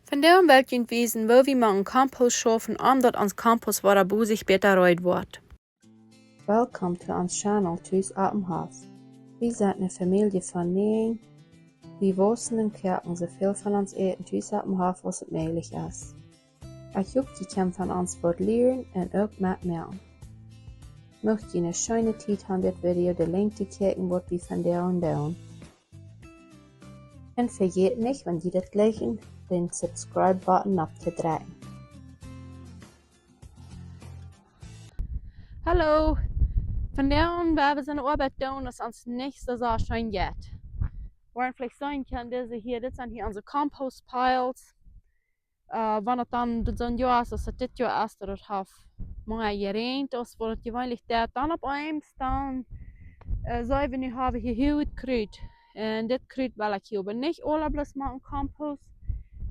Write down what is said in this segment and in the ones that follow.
Vandaag wil ik je wijzen hoe we met een compost schaffen omdat ons compostwater sich beter ruit wordt. Welcome to ons channel Thuis op dem Haus. Wir sind eine Familie von 9. Wir wohnen und kochen so viel von uns eten thuis op dem Haus, als het möglich ist. Ich hoffe, je kan von uns wat leren en ook mitmachen. Möcht je eine schöne Zeit haben, dit Video de Link zu kijken, wat wir von der und doen. Und vergeet nicht, wenn je das gleichen, den Subscribe-Button abzudrücken. Hallo, vandaag we zijn Arbeit doen dat ons niet zo schön geht. Waarom vielleicht sein kann, dit zijn hier onze compost piles. Wanneer het dan zo'n jaar is, als het dit jaar is, dat het heeft maar geregend is, wordt het gewöhnlich dat dan op eens, dan zijn we nu hebben hier heel het kruid. En dit kruid wil ik hier aber nicht alles machen compost.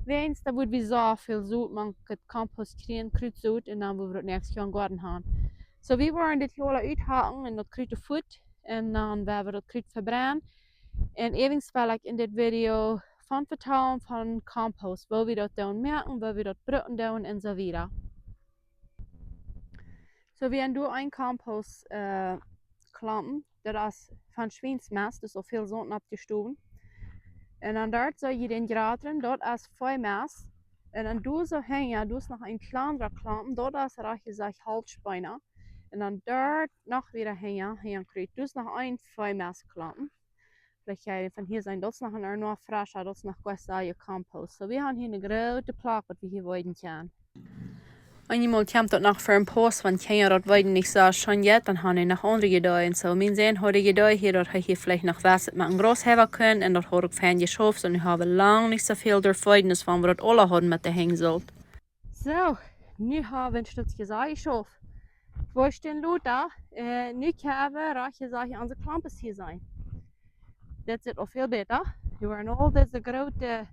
Weens, da wordt we zo veel zout, man kan compost krijgen, kruidzout, en dan willen we het nächstes jaar in garten hebben. So we wollen dit hier uithaken en dat kruid voet. En dan werden we dat kruid verbrennen. En eventueel wil ik in dit video van vertellen van compost. Wo we dat doen merken, wo we dat brutten doen en zo weiter. So we gaan door een compost klampen. Dat is van schweinsmest, dus al veel zon opgestoven. En dan daar zou je den graden, dat is vuilmest. En dan doe zo hangen, doe nog een kleiner klampen, dat is er gezegd halsbeiner. En dan daar nog weer hangen kruid. Dus nog een vuilmest klampen. Vielleicht jij van hier zijn, dat is nog een nog frischer, dat is nog best je compost. So we hebben hier een grote plak wat we hier worden kunnen. Eenmaal komt dat nog voor een post, want je dat worden niet zo schön jet, dan hebben we nog andere gedaan. So mijn zin had ik gedaan hier, dat hij hier vielleicht nog was met een groot hebben kunnen. En dat had ik fijn geschoven, en nu hebben we lang niet zoveel doorvoeden, dus van we dat alle hadden met de hengzult. So, nu hebben we een stukje zaai geschoven. Wo ist denn Lothar? Nu kunnen we, je onze klampen hier zijn. Dit zit al veel beter. We waren al deze grote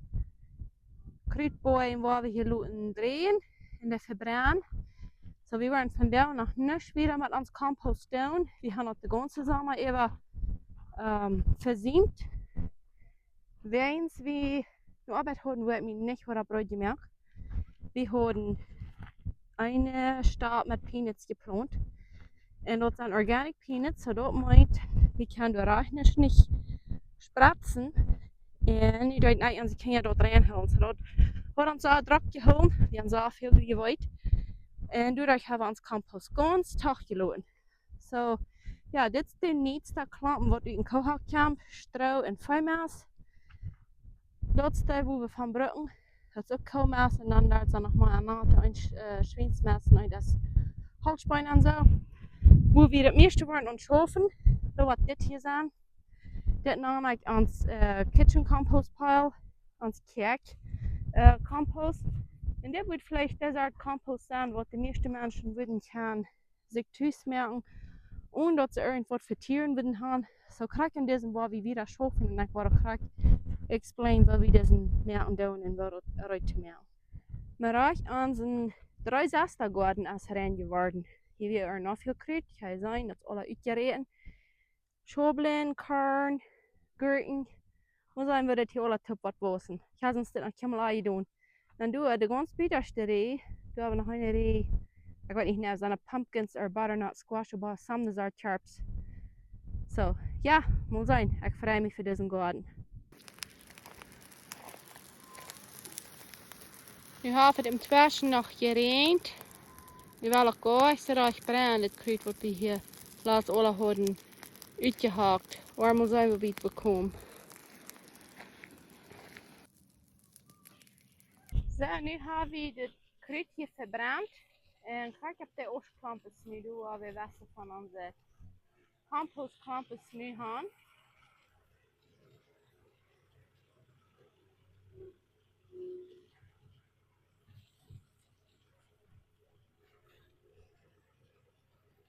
kruidboeien waar we hier laten draaien en de verbrennen. So we waren vandaag nog niet weer met ons compost doen. We hebben het de ganze zomer even verziemd. Weens we de arbeid hadden, werd me niet wat brood gemerkt. We hadden een staat met peanuts geplant. En dat zijn organic peanuts, so dat meint, we kunnen de rechnes niet spratzen. En je doet niet, en ze kunnen dat reinhalen. So dat wordt ons zo druk gehouden, we hebben zo veel gewaaid. En doordat hebben we ons compost ganz toch gelaten. So, ja, dit is de nieuwste klampen wat uit een kookkamp, stro en vuilmest. Dat is de waar we van brukken. Dat is ook koolmest en dan daar is dan nog maar een aantal schweinsmest en dat is halsbein en zo. Waar we het meeste worden ontschoven, dat wat dit hier zijn. Dit nam ik ons kitchen compost pile, ons kerk compost. En dit wordt vielleicht deze art compost zijn wat de meeste mensen willen gaan zich thuis merken. Und dat ze irgendwas für Tieren willen haben. So krijg je deze waar we weer schoven en ik word krijg explain wat we deze merken doen en wat eruit te merken. Maar ook onze 3 garden is erin geworden. Hier weer er nog veel kruid, kan zijn, dat is alle uitgereden. Schobeln, Korn, Gurken. Hoe zijn we dit hier alle top wat bossen? Ik ga ons dit nog helemaal doen. Dan doen we de ganz bitterste ree. Dan hebben we nog een ree. Ik weet niet meer, zijn pumpkins of butternut squash, maar samen zijn cherps. So, ja, moet zijn. Ik vrij me voor deze garden. Nu hebben we het intussen nog gereend. Nu wil ik ook zodat brennen, het kruid wat we hier laatst alle hadden uitgehakt. Waar moet zijn we het bekomen? So, nu hebben we het kruid hier verbrand. En kijk op de oorspronkjes nu doen waar we wassen van onze compost nu gaan.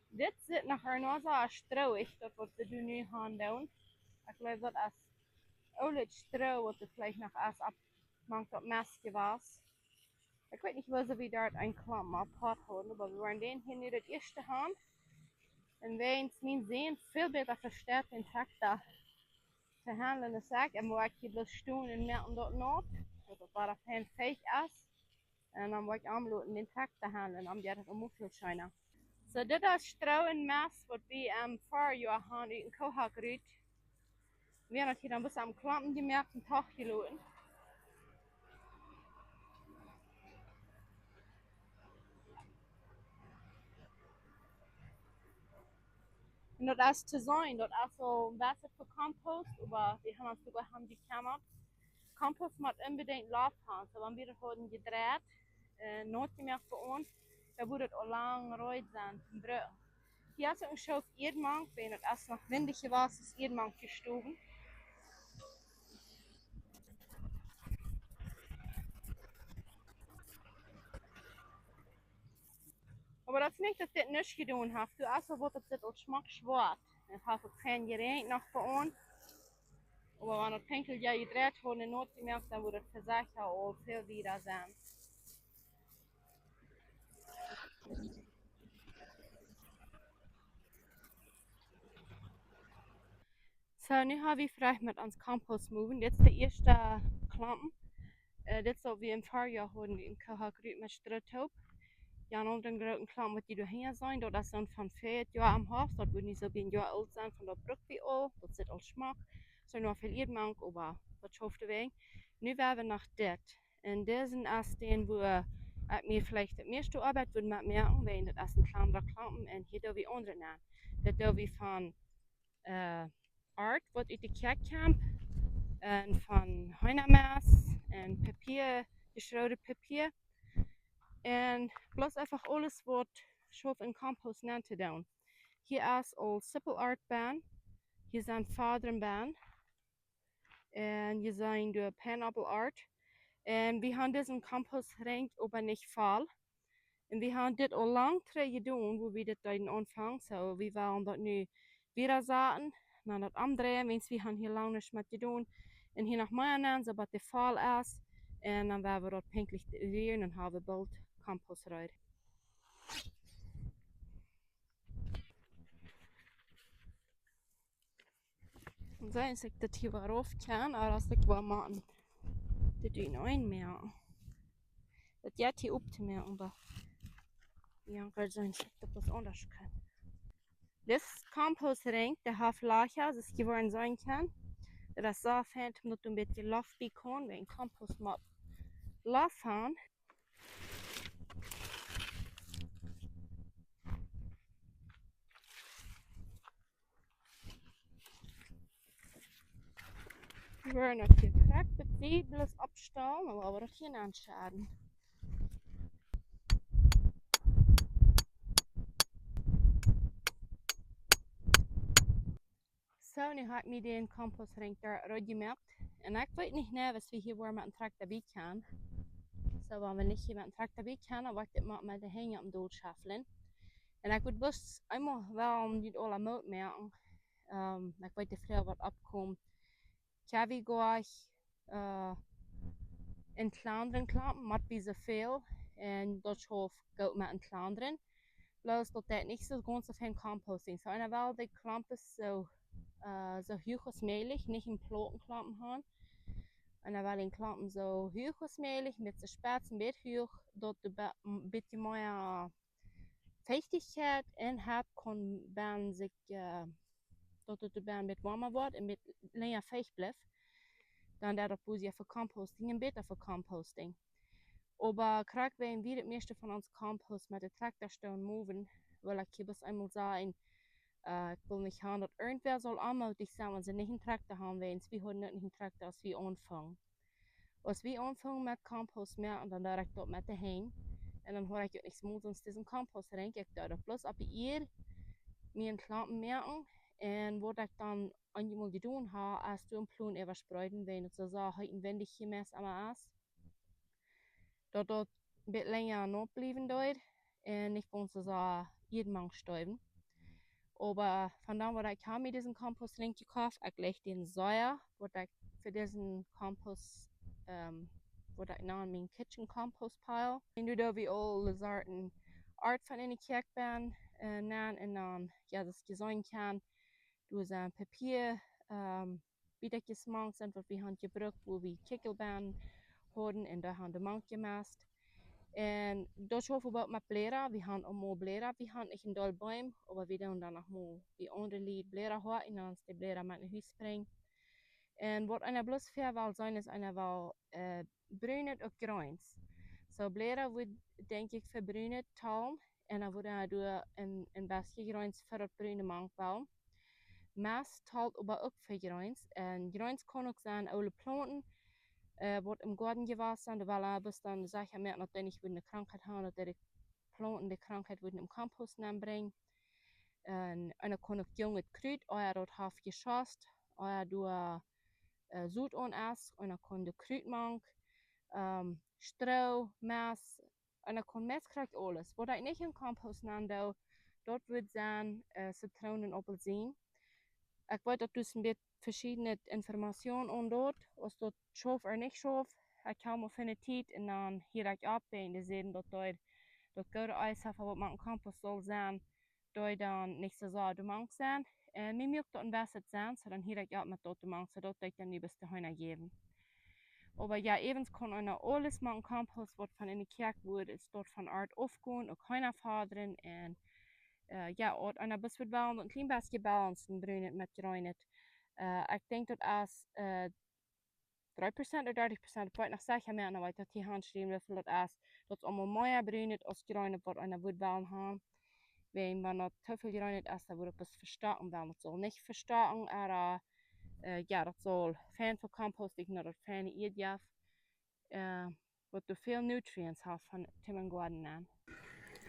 Dit zit nog er zo strouwig, dat wat we nu gaan doen. Ik geloof dat als oud strouw wat er vielleicht nog als abmankt dat mestje was. Ik weet niet waar we daar een klam apart hadden, maar we waren den hier nu het eerste gaan. En weens mijn zin veel beter versterkt en takter te handelen is ik. En waar ik hier bloß stoen en merken dat nog. dat waar fan fake is. En dan word ik aanbloot in den tractor handelen, om die dat ook veel schijnen. So dit is strouw en mes wat we voorjaar gaan uit een koolhaakruut. We hebben het hier dan bis am klampen gemerkt en Tag geloten. En dat is te zijn, dat is zo best voor Compost, aber die haben uns sogar haben die gekämmert. Compost moet unbedingt Lauf haben, so wenn wir das haben gedreht, notgemerkt für uns, da würde es auch lang rot sein zum Brücken. Hier ist ein Schauf Erdmann, wenn es erst noch windig war, ist Erdmann gestorben. Aber das ist nicht, dass das nichts getan hat. Du hast wird das als Schmack schwarz. Es hat auch kein geregnet noch bei uns. Aber wenn das Pinkel ja gedreht wurde, notgemerkt, dann würde es versagt auch viel wieder sein. So, nu haben wir vielleicht mit ans Compost moving. Dit is de eerste klampen. Dit zal we im Vorjahr haben in Kohagrut mit Stroothoop. Ja, een andere grote klamp wat die doorheen zijn, dat is dan van 4 jaar am Haus. Dat wordt niet zo bij een jaar oud zijn van dat brug wie al. Dat zit al smak. Zo nog veel eerder, aber dat schofte weg. Nu werden we nach dit. En deze is den, wo ik mir vielleicht het meeste Arbeit würde met merken, weil dat is een kleinere klampen en hier doen we andere aan. Dat doen we van Art, wat uit de kerkkamp. En van Heinermaß en Papier, geschreudert Papier. En bloß einfach alles wat schon in Compost nennt te doen. Hier is al Simple Art Band, hier zijn Vaderband en hier zijn de Pineapple Art. En we hebben deze Compost gerenkt, aber nicht voll. En we hebben dit al lang gedaan, wo we dit in Anfang, so we willen dat nu wieder zaten, dan dat omdraaien, wens we hebben hier lang niet met gedaan. En hier nog meer nemen, zodat het vol is. En dan werden we dat pinklich weer en dan hebben we bald Compost eruit. En zo is ik dat hier weer af kan, maar als ik wel maken, dat doe ik nog een meer. Dat gaat hier op te merken, maar ja, ik zo is ik dat was anders kan. Dit Compostring, der heeft laagjes, dus gewoon zijn kan. Dat is zo fijn omdat het een beetje lof bij kan, bij een compost moet lof gaan. We worden nog gekrakt, het ziedels opstaan, maar we worden geen aanschaden. Zo, nu heb ik me den compostring eruit gemerkt. En ik weet niet meer wat we hier weer met een tractor bij kan. Zo, wanneer we niet hier met een tractor bij kan, dan wordt het met de hingen om dood schaffelen. En ik moet best eenmaal wel niet alle moed merken. Ik weet de vrouw wat opkomt. Ik heb gleich in Vlaanderen klampen, maar wie zoveel. En dat schoof goed met een Vlaanderen. Bloos dat dat niet zo ganz so viel Composting. So, en wel die klampen zo hoog als mogelijk, niet in plotenklampen gaan. En dan wel in klampen zo hoog als mogelijk, met de spits een beetje hoog, dat de een beetje meer feuchtigheid in hebt, kan ben zich, dat het de baan een beetje warmer wordt en een beetje langer feucht blijft. Dan dat op je voor composting en beter voor composting. Aber krijg wij wie het meeste van ons compost met de tractor moven, wil ik je best eenmaal zeggen. Ik wil niet gaan dat irgendwer soll aanmoedig zijn, want ze niet een tractor hebben, wens we hebben niet een tractor als we aanvangen. Als we aanvangen met compost merken, dan doe ik dat met de heen. En dan hoor ik ook niks meer als deze compost renk. Ik doe dat plus op hier meer een klampen merken. En wat ik dan eenmaal gedaan heb, als du een ploen even spreiden, wenn het zo een windig gemes aan is. Dat dat een beetje langer nog blijven doet. En niet gewoon zo jeden stäuben. Aber von da, was ich habe mit diesem Kompostring gekauft, ich lege den Säuer, was ich für diesen Kompost, was ich in meinen Kitchen Compost Pile. Und du da wie alle Sorten Art von in die Kirche bin, nehmen und dann, ja, das gesehen kann. Du hast ein Papier, wie das gemacht sind, was wir haben gebraucht, wo wir Kickel bin, houden en daar gaan de mank gemast. En dat hoeven we met bleren. We gaan allemaal bleren. We gaan niet een dol boom, maar we doen dan nog maar die andere lied bleren houden en dan de bleren met een huis springen. En wat een bloos ver wel zijn is een wel bruinet ook grijns. So bleren wordt denk ik verbruinet talm en dan wordt door een basje grijns voor het bruine mank bouwen. Mast talt aber ook voor grijns en grijns kan ook zijn oude planten. Wordt im Garten gewassen, da war bis dann sag ich mir noch, dass ich eine Krankheit habe, dass die Planten die Krankheit würden im Compost bringen. Und dann kann ich junges Kräut, euer dort halb geschossen, euer du Sud on ass, und dann kann der Kräutmank, Stroh, Maas, und dann kann Mess kriegt alles. Was ich nicht im Compost nenne, dort wird sein Zitronen und Apfelsinen. Ich weiß, dass du ein bisschen verschiedene Informationen und dort, was dort scharf oder nicht scharf. Ich kann auf eine Zeit und dann hier ich ab, und die sehen, dass dort das gute Eis hat, was man Compost soll sein, dort dann nicht so sauer du Mank sein. Mir mögt dort ein besser sein, so dann hier ich ab mit dort du Mank, so dort ich dann lieber daheim geben. Aber ja, evens kann einer alles machen Compost, was von in die Kirche wurde, ist dort von Art aufgehen, auch keiner fordern und ja, und einer bis wird wel een klein beetje gebalance bruinen met groeien. Ik denk dat als 3% of 30%, ik weet nog zeggen meer, nou weet dat die handschrijven, dat als dat allemaal mooier bruinen als groeien wat einer wordt wel gaan. Wenn man noch zu viel groeien is, dan wordt het dus versterken, wel dat zal niet versterken, maar ja, dat zal fijn voor composting, dat het fijn eet wat er veel nutrients heeft van Tim Garden aan.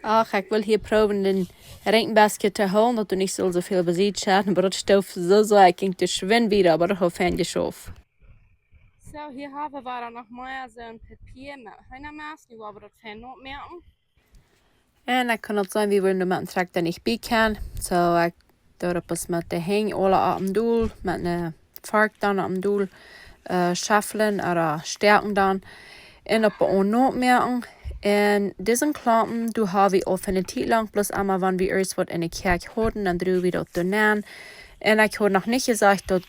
Ach, ich will hier proben, den Regenbasket zu holen, dass du nicht so viel besiegt hast. Aber das Stoff so, ich ging zu schwimmen wieder, aber das hat fein geschafft. So, hier haben wir noch mal so ein Papier mit Hühnermaß, die wollen wir das fein noch merken. En ik kan het zijn, wie willen met een tractor niet bij kan. Zo, ik doe het met de heng, alle op een doel, met een vark dan op een doel, schaffelen, oder sterken dan. En op een noot merken. En deze klampen, du hebben we al van een tijd lang, plus einmal, wanneer we eerst wat in de kerk hoorden, dan doen we dat doen. En ik had nog niet gezegd dat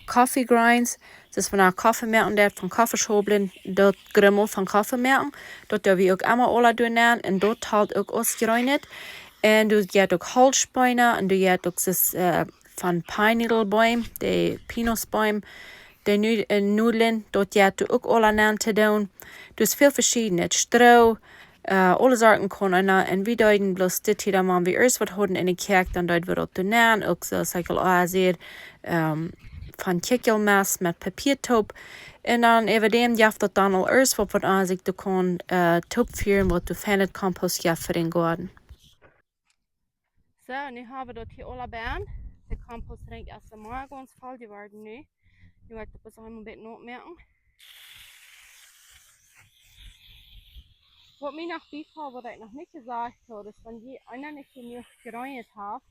koffie grinds, dus van koffiemerken, dat van koffieschobelen, dat grimmel van koffiemerken, dat doen we ook allemaal alle doen. En dat houdt ook ausgereinigt. En du hebt ook holzspeiner, en du hebt ook van pine needle boom, de pinusboom, de noedelen, dat hebt du ook alle aan te doen. Dus veel verschillende, stro, alle Sorten können und wir deuten bloß dit hier, wenn wir erst was haben in der Kirche, dann deuten wir das dann auch so, sag ich von Kickelmess mit Papiertop. Und dann über dem jaft das dann auch erst was an sich du kann Top führen, was du findest Kompost ja für den Garten. So, nu haben wir das hier alle Beeren. Der Kompost riecht erst einmal ganz voll geworden nu. Nu werde ich das einmal ein bisschen nachmerken. Was mir noch beikommt, was ich noch nicht gesagt habe, ist, wenn je einer nicht genug gereinigt hat,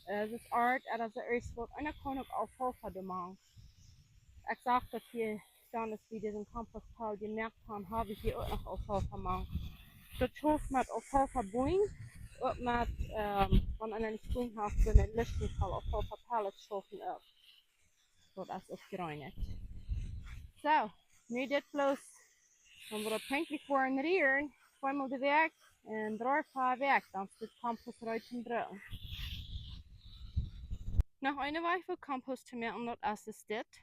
das Art, oder so ist, was einer kann auch Aufholfer machen. Ich sage, dass hier dann ist, wie diesen Kompostteil gemerkt haben, habe ich hier auch noch Aufholfer machen. Das schafft mit Aufholfer Boeing, und mit, wenn einer nicht Boeing hat, so einen Lichtenfall Aufholfer Pellets schaffen auch. Das ist auch gereinigt. So, nu dit bloß. Dan wordt het pijnlijk voor een rieren, zweimal de weg en 3-4 weg, dan is het compost eruit te drukken. Nog een weg voor compost te maken, dat is dit.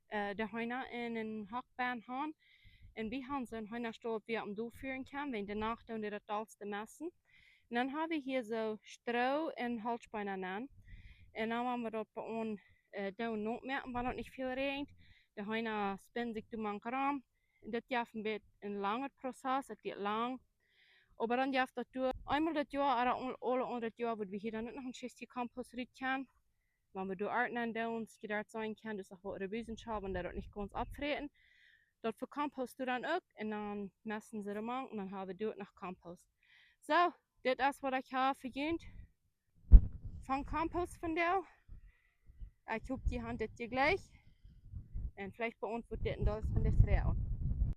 De heina in een hakbaan gaan. En we gaan zo'n heina stoel weer om doorvoeren kan, want daarna doen we dat alles te messen. En dan hebben we hier zo stro en holzbeinen aan. En dan gaan we dat bij ons doen notmerken, waar het niet veel regent. De heina spinnen zich de mank aan. Dat is een langer proces, het gaat lang. Maar dan jaft dat door einmal dat jaar, alle onder het jaar, wordt we hier dan ook nog een stukje compost eruit kan. Wanneer we door arten aan doen, gedacht zijn kan, dus dat we de wetenschap en dat niet ganz abvreten. Dat voor compost dan ook, en dan messen ze de mank, en dan hebben we door nog compost. Zo, dit is wat ik heb verdiend van compost vandaag. Ik hoop die hand dit je gleich. En vielleicht beantwortet dit en dat van de vragen.